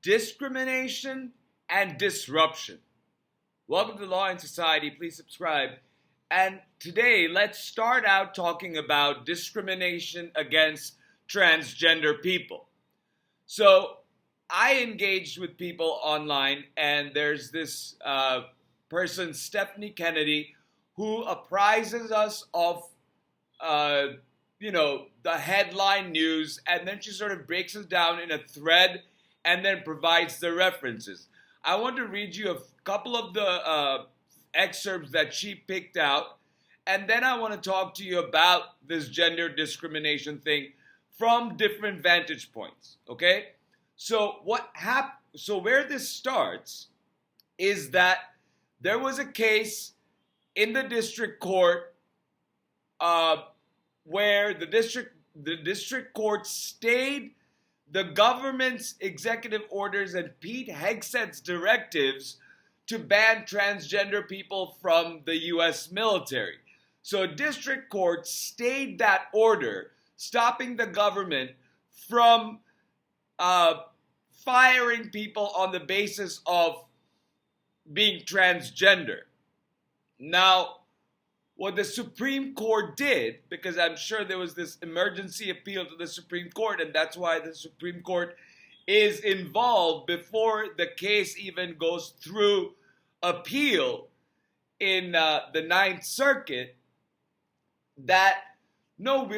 discrimination, and disruption. Welcome to Law and Society. Please subscribe. And today, let's start out talking about discrimination against transgender people. So, I engaged with people online, and there's this person, Stephanie Kennedy, who apprises us of, the headline news, and then she sort of breaks it down in a thread and then provides the references. I want to read you a couple of the excerpts that she picked out, and then I want to talk to you about this gender discrimination thing from different vantage points, okay? So where this starts is that there was a case in the district court where the district court stayed the government's executive orders and Pete Hegseth's directives to ban transgender people from the U.S. military. So district court stayed that order, stopping the government from firing people on the basis of being transgender. Now, what the Supreme Court did, because I'm sure there was this emergency appeal to the Supreme Court, and that's why the Supreme Court is involved before the case even goes through appeal in the Ninth Circuit, that no,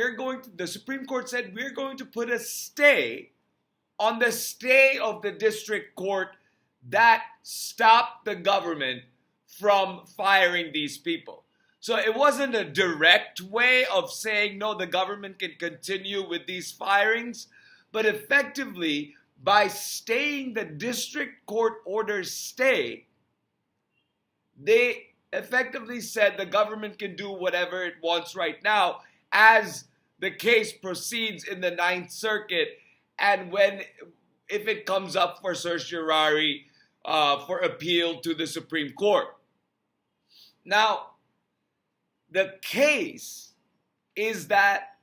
the Supreme Court said we're going to put a stay on the stay of the district court that stopped the government from firing these people. So it wasn't a direct way of saying, no, the government can continue with these firings, but effectively, by staying the district court order's stay, they effectively said the government can do whatever it wants right now as the case proceeds in the Ninth Circuit, and if it comes up for certiorari for appeal to the Supreme Court. Now, the case is that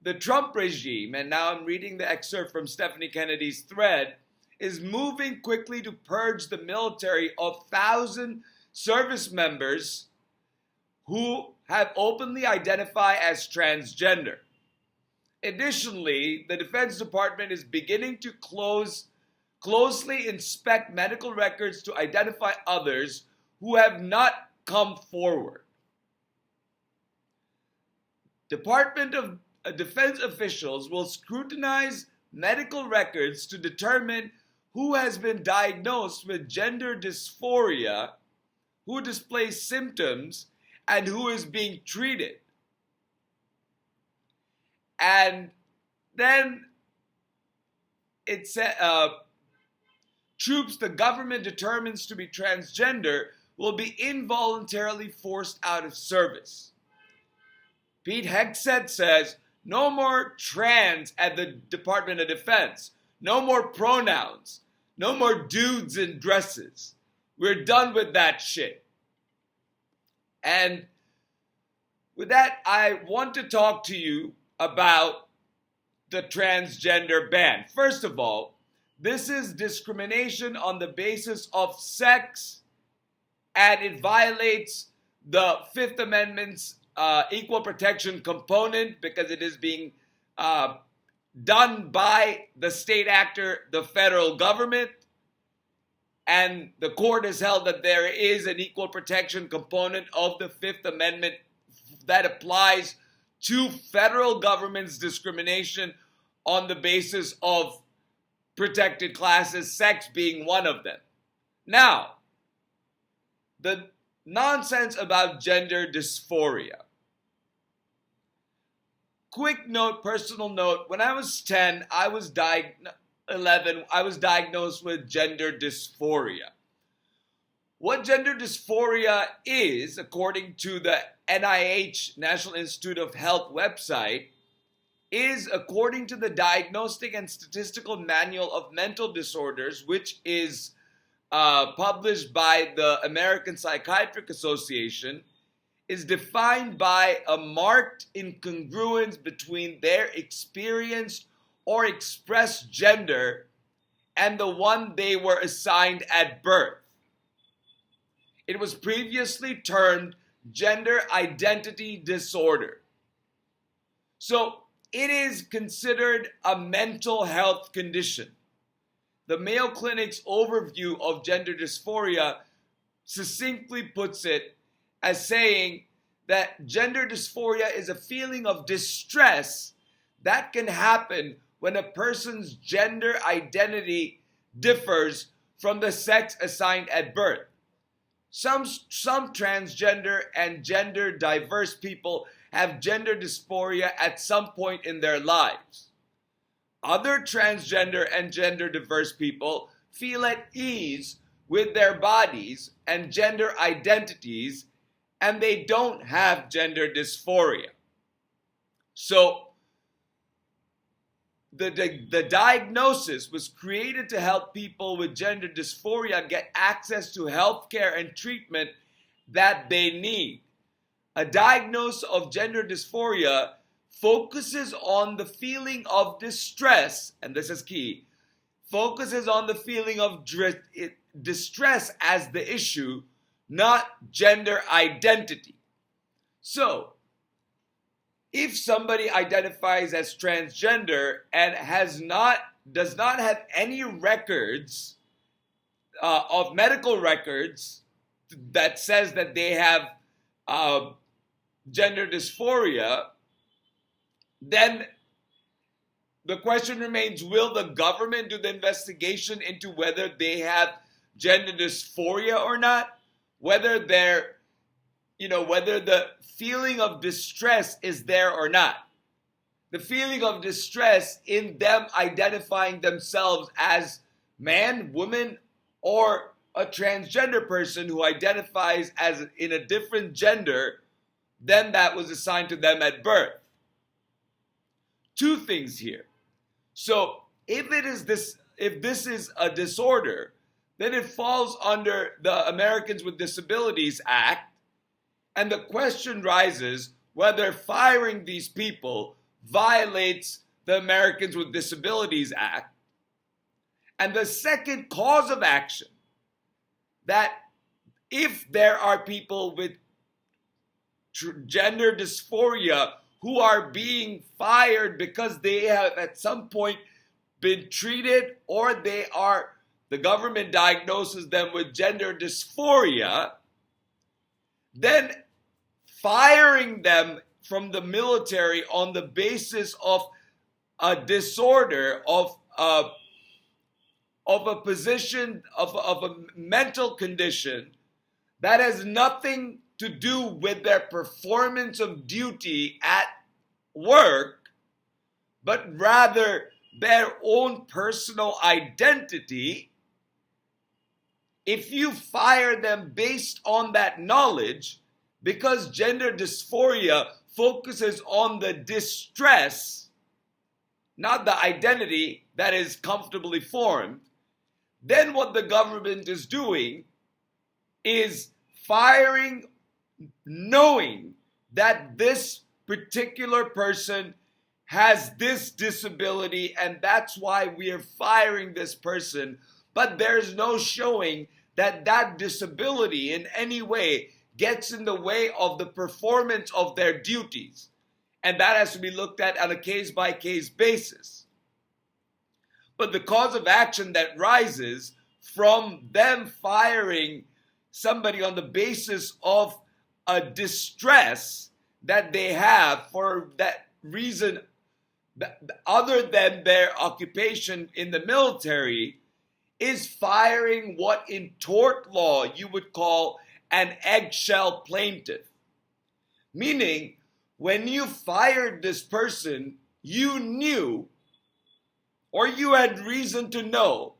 the Trump regime, and now I'm reading the excerpt from Stephanie Kennedy's thread, is moving quickly to purge the military of 1,000 service members who have openly identified as transgender. Additionally, the Defense Department is beginning to closely inspect medical records to identify others who have not come forward. Department of Defense officials will scrutinize medical records to determine who has been diagnosed with gender dysphoria, who displays symptoms, and who is being treated. And then it said, troops the government determines to be transgender will be involuntarily forced out of service. Pete Hegseth says, no more trans at the Department of Defense. No more pronouns. No more dudes in dresses. We're done with that shit. And with that, I want to talk to you about the transgender ban. First of all, this is discrimination on the basis of sex, and it violates the Fifth Amendment's equal protection component because it is being done by the state actor, the federal government. And the court has held that there is an equal protection component of the Fifth Amendment that applies to federal government's discrimination on the basis of protected classes, sex being one of them. Now, the nonsense about gender dysphoria. Quick note, personal note, when I was 10, I was diagnosed with gender dysphoria. What gender dysphoria is, according to the NIH, National Institute of Health website, is according to the Diagnostic and Statistical Manual of Mental Disorders, which is published by the American Psychiatric Association, is defined by a marked incongruence between their experienced or expressed gender and the one they were assigned at birth. It was previously termed gender identity disorder. So it is considered a mental health condition. The Mayo Clinic's overview of gender dysphoria succinctly puts it as saying that gender dysphoria is a feeling of distress that can happen when a person's gender identity differs from the sex assigned at birth. Some transgender and gender diverse people have gender dysphoria at some point in their lives. Other transgender and gender diverse people feel at ease with their bodies and gender identities, and they don't have gender dysphoria. So, the diagnosis was created to help people with gender dysphoria get access to health care and treatment that they need. A diagnosis of gender dysphoria focuses on the feeling of distress, and this is key, focuses on the feeling of distress as the issue, not gender identity. So, if somebody identifies as transgender and does not have any records of medical records that says that they have gender dysphoria, then the question remains, will the government do the investigation into whether they have gender dysphoria or not? Whether the feeling of distress is there or not. The feeling of distress in them identifying themselves as man, woman, or a transgender person who identifies as in a different gender than that was assigned to them at birth. Two things here. So if this is a disorder, then it falls under the Americans with Disabilities Act, and the question rises whether firing these people violates the Americans with Disabilities Act. And the second cause of action, that if there are people with gender dysphoria who are being fired because they have at some point been treated or the government diagnoses them with gender dysphoria, then firing them from the military on the basis of a disorder, of a position, of a mental condition that has nothing to do with their performance of duty at work, but rather their own personal identity. If you fire them based on that knowledge, because gender dysphoria focuses on the distress, not the identity that is comfortably formed, then what the government is doing is firing knowing that this particular person has this disability and that's why we are firing this person, but there's no showing that that disability in any way gets in the way of the performance of their duties. And that has to be looked at on a case-by-case basis. But the cause of action that rises from them firing somebody on the basis of a distress that they have for that reason other than their occupation in the military is firing what in tort law you would call an eggshell plaintiff. Meaning, when you fired this person, you knew or you had reason to know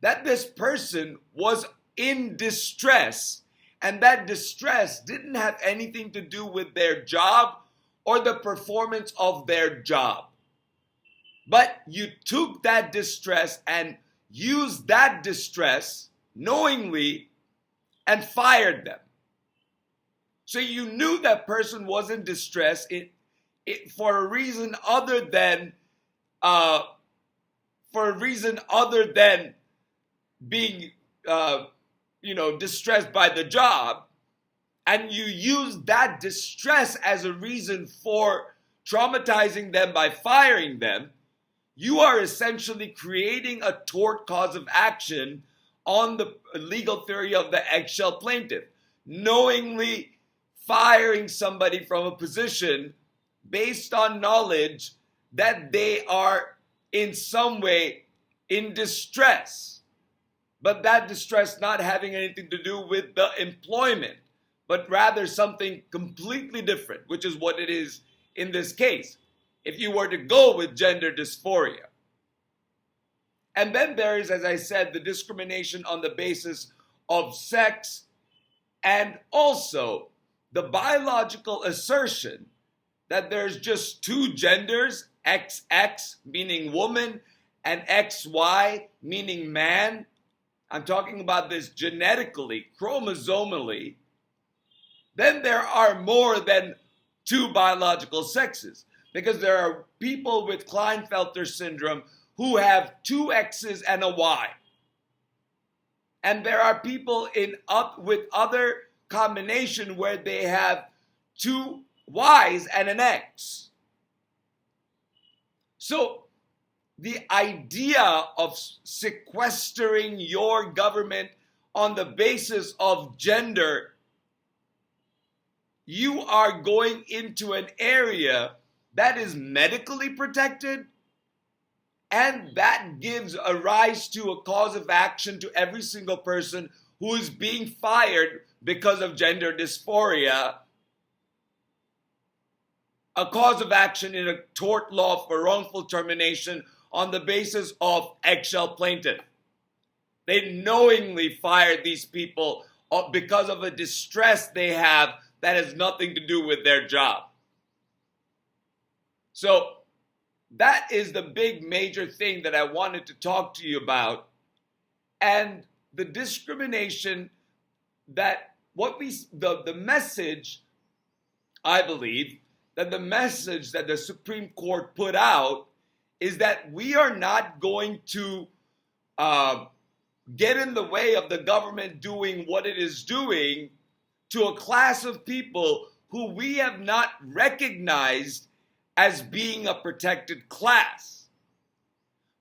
that this person was in distress, and that distress didn't have anything to do with their job or the performance of their job. But you took that distress and used that distress knowingly and fired them. So you knew that person was in distress for a reason other than for a reason other than being, distressed by the job, and you use that distress as a reason for traumatizing them by firing them, you are essentially creating a tort cause of action on the legal theory of the eggshell plaintiff, knowingly firing somebody from a position based on knowledge that they are in some way in distress, but that distress not having anything to do with the employment, but rather something completely different, which is what it is in this case, if you were to go with gender dysphoria. And then there is, as I said, the discrimination on the basis of sex, and also the biological assertion that there's just two genders, XX meaning woman and XY meaning man. I'm talking about this genetically, chromosomally. Then there are more than two biological sexes, because there are people with Klinefelter syndrome who have two X's and a Y. And there are people with other combination where they have two Y's and an X. So the idea of sequestering your government on the basis of gender, you are going into an area that is medically protected, and that gives a rise to a cause of action to every single person who is being fired because of gender dysphoria, a cause of action in a tort law for wrongful termination on the basis of eggshell plaintiff. They knowingly fired these people because of a distress they have that has nothing to do with their job. So that is the big major thing that I wanted to talk to you about. And the discrimination that the message, I believe, that the message that the Supreme Court put out is that we are not going to get in the way of the government doing what it is doing to a class of people who we have not recognized as being a protected class.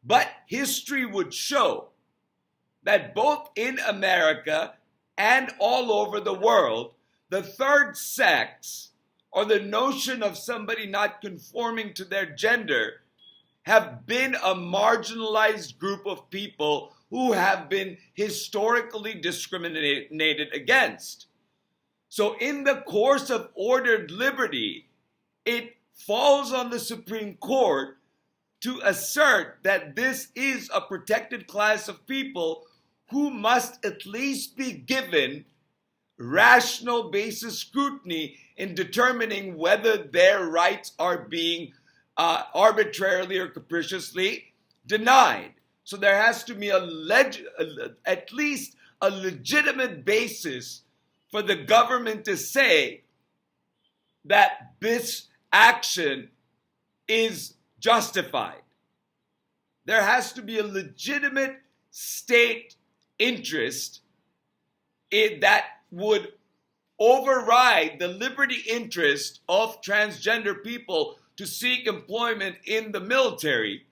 But history would show that both in America and all over the world, the third sex, or the notion of somebody not conforming to their gender, have been a marginalized group of people who have been historically discriminated against. So in the course of ordered liberty, it falls on the Supreme Court to assert that this is a protected class of people who must at least be given rational basis scrutiny in determining whether their rights are being arbitrarily or capriciously denied. So there has to be at least a legitimate basis for the government to say that this action is justified. There has to be a legitimate state interest that would override the liberty interest of transgender people to seek employment in the military.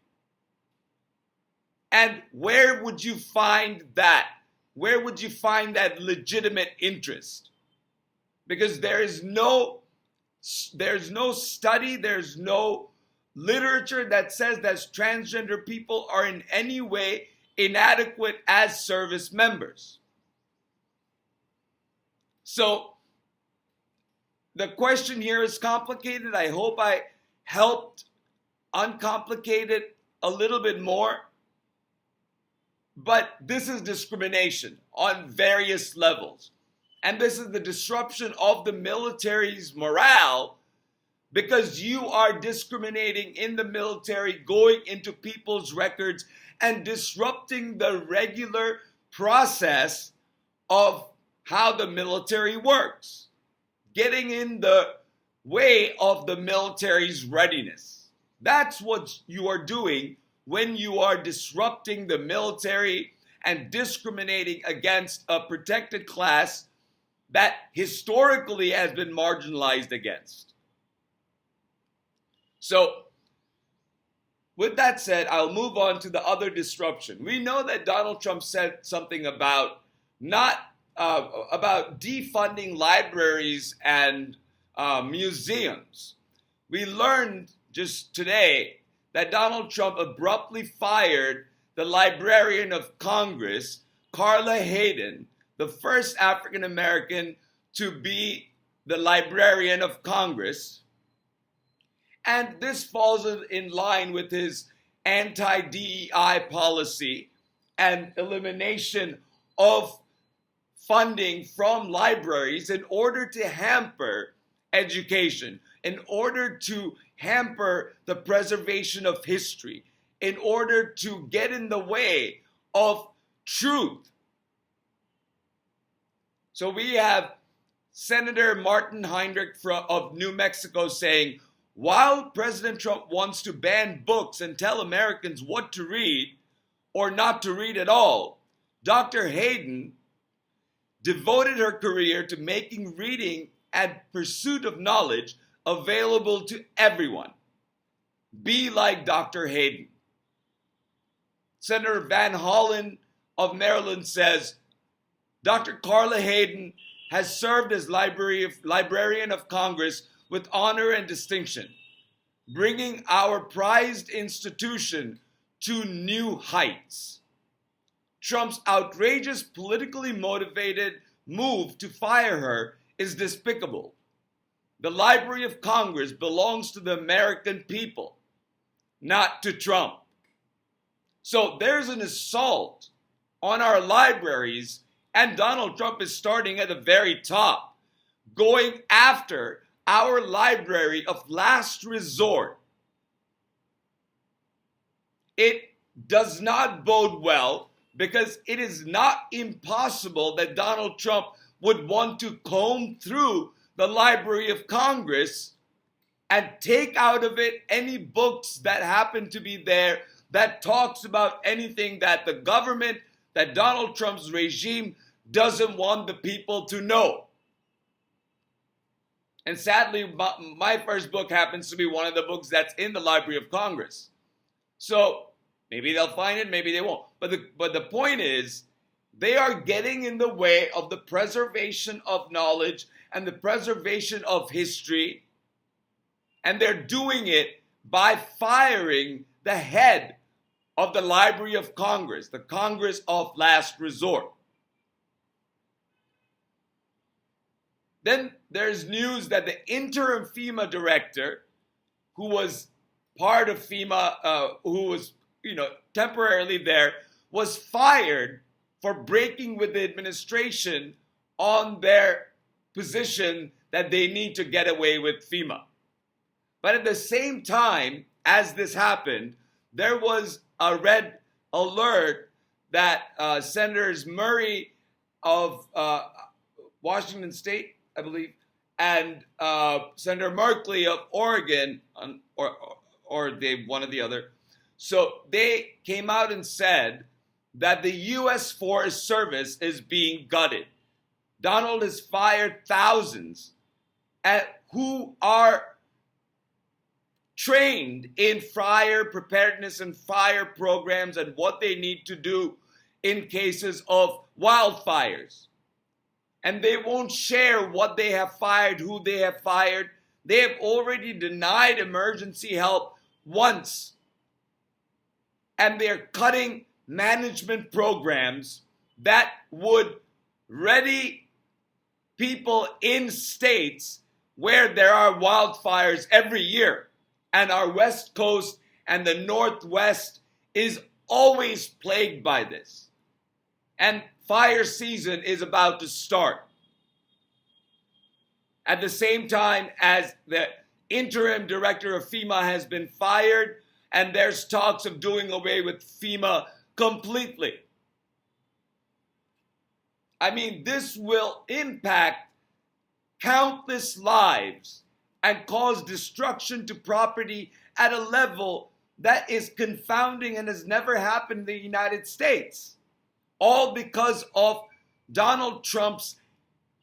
And where would you find that? Where would you find that legitimate interest? Because there's no study, there's no literature that says that transgender people are in any way inadequate as service members. So the question here is complicated. I hope I helped uncomplicate it a little bit more. But this is discrimination on various levels. And this is the disruption of the military's morale, because you are discriminating in the military, going into people's records and disrupting the regular process of how the military works, getting in the way of the military's readiness. That's what you are doing when you are disrupting the military and discriminating against a protected class that historically has been marginalized against. So, with that said, I'll move on to the other disruption. We know that Donald Trump said something about about defunding libraries and museums. We learned just today that Donald Trump abruptly fired the Librarian of Congress, Carla Hayden, the first African American to be the Librarian of Congress. And this falls in line with his anti-DEI policy and elimination of funding from libraries in order to hamper education, in order to hamper the preservation of history, in order to get in the way of truth. So we have Senator Martin Heinrich of New Mexico saying, while President Trump wants to ban books and tell Americans what to read or not to read at all, Dr. Hayden devoted her career to making reading and pursuit of knowledge available to everyone. Be like Dr. Hayden. Senator Van Hollen of Maryland says, Dr. Carla Hayden has served as Librarian of Congress with honor and distinction, bringing our prized institution to new heights. Trump's outrageous, politically motivated move to fire her is despicable. The Library of Congress belongs to the American people, not to Trump. So there's an assault on our libraries, and Donald Trump is starting at the very top, going after our library of last resort. It does not bode well because it is not impossible that Donald Trump would want to comb through the Library of Congress and take out of it any books that happen to be there that talks about anything that the government, that Donald Trump's regime doesn't want the people to know. And sadly, my first book happens to be one of the books that's in the Library of Congress. So maybe they'll find it, maybe they won't. But the point is, they are getting in the way of the preservation of knowledge and the preservation of history. And they're doing it by firing the head of the Library of Congress, the Congress of last resort. Then there's news that the interim FEMA director, who was part of FEMA, who was, temporarily there, was fired for breaking with the administration on their position that they need to get away with FEMA. But at the same time as this happened, there was a red alert that Senators Murray of Washington State, I believe, and Senator Merkley of Oregon, or they one or the other. So they came out and said that the U.S. Forest Service is being gutted. Donald has fired thousands who are trained in fire preparedness and fire programs and what they need to do in cases of wildfires. And they won't share what they have fired, who they have fired. They have already denied emergency help once. And they're cutting management programs that would ready people in states where there are wildfires every year. And our West Coast and the Northwest is always plagued by this. And fire season is about to start. At the same time as the interim director of FEMA has been fired, and there's talks of doing away with FEMA completely. I mean, this will impact countless lives and cause destruction to property at a level that is confounding and has never happened in the United States. All because of Donald Trump's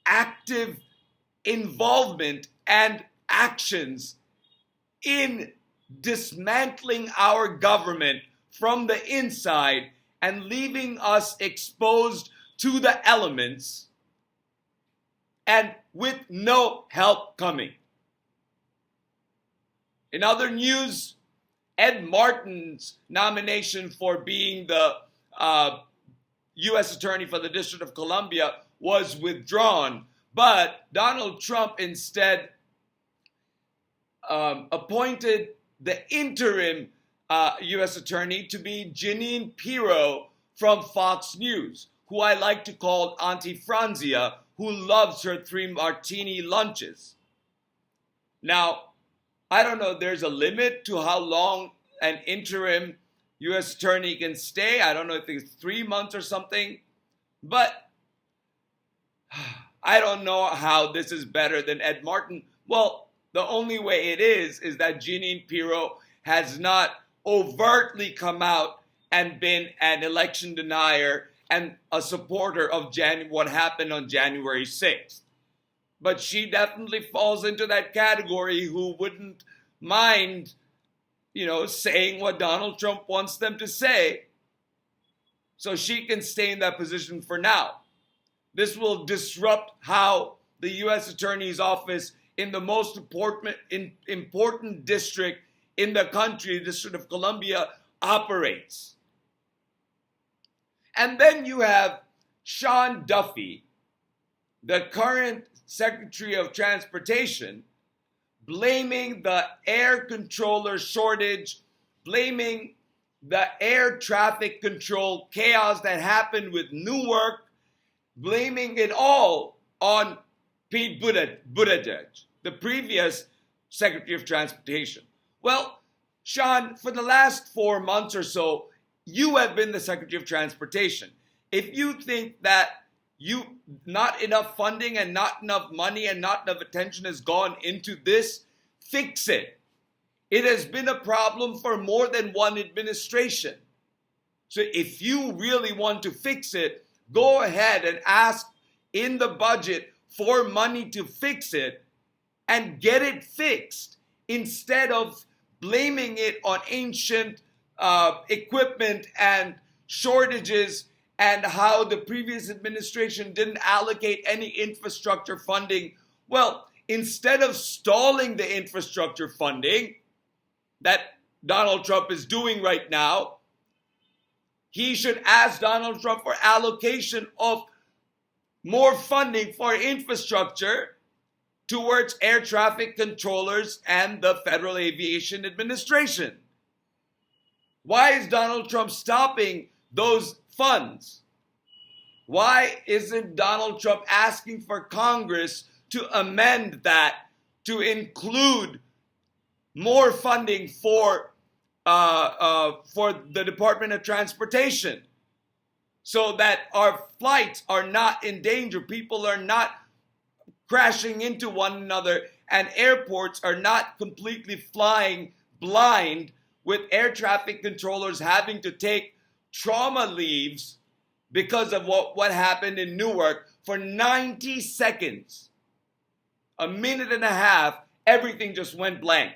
active involvement and actions in dismantling our government from the inside and leaving us exposed to the elements and with no help coming. In other news, Ed Martin's nomination for being the U.S. Attorney for the District of Columbia was withdrawn, but Donald Trump instead appointed the interim U.S. Attorney to be Jeanine Pirro from Fox News, who I like to call Auntie Franzia, who loves her 3 martini lunches. Now, I don't know, there's a limit to how long an interim U.S. Attorney can stay. I don't know if it's 3 months or something, but I don't know how this is better than Ed Martin. Well, the only way it is that Jeanine Pirro has not overtly come out and been an election denier and a supporter of what happened on January 6th. But she definitely falls into that category who wouldn't mind, saying what Donald Trump wants them to say. So she can stay in that position for now. This will disrupt how the U.S. Attorney's Office in the most important district in the country, the District of Columbia, operates. And then you have Sean Duffy, the current Secretary of Transportation, blaming the air controller shortage, blaming the air traffic control chaos that happened with Newark, blaming it all on Pete Buttigieg, the previous Secretary of Transportation. Well, Sean, for the last 4 months or so, you have been the Secretary of Transportation. If you think that not enough funding and not enough money and not enough attention has gone into this, fix it. It has been a problem for more than one administration. So if you really want to fix it, go ahead and ask in the budget for money to fix it and get it fixed instead of blaming it on ancient equipment and shortages and how the previous administration didn't allocate any infrastructure funding. Well, instead of stalling the infrastructure funding that Donald Trump is doing right now, he should ask Donald Trump for allocation of more funding for infrastructure towards air traffic controllers and the Federal Aviation Administration. Why is Donald Trump stopping those funds? Why isn't Donald Trump asking for Congress to amend that to include more funding for the Department of Transportation so that our flights are not in danger, people are not crashing into one another, and airports are not completely flying blind with air traffic controllers having to take trauma leaves because of what happened in Newark for 90 seconds. A minute and a half, everything just went blank.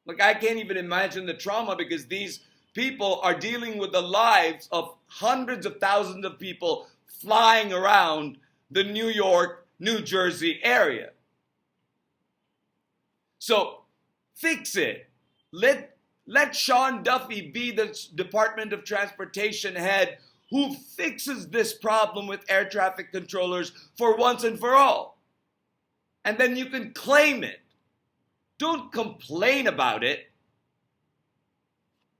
Like, I can't even imagine the trauma because these people are dealing with the lives of hundreds of thousands of people flying around the New York, New Jersey area. So fix it. Let Sean Duffy be the Department of Transportation head who fixes this problem with air traffic controllers for once and for all. And then you can claim it. Don't complain about it.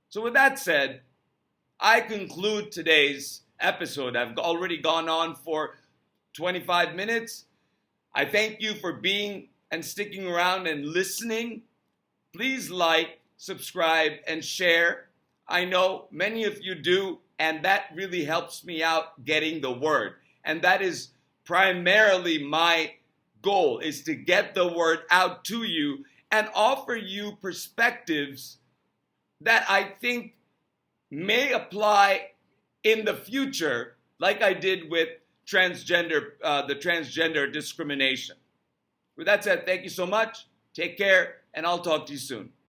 So with that said, I conclude today's episode. I've already gone on for 25 minutes. I thank you for being and sticking around and listening. Please like, subscribe, and share. I know many of you do, and that really helps me out getting the word. And that is primarily my goal, is to get the word out to you and offer you perspectives that I think may apply in the future, like I did with the transgender discrimination. With that said, thank you so much. Take care, and I'll talk to you soon.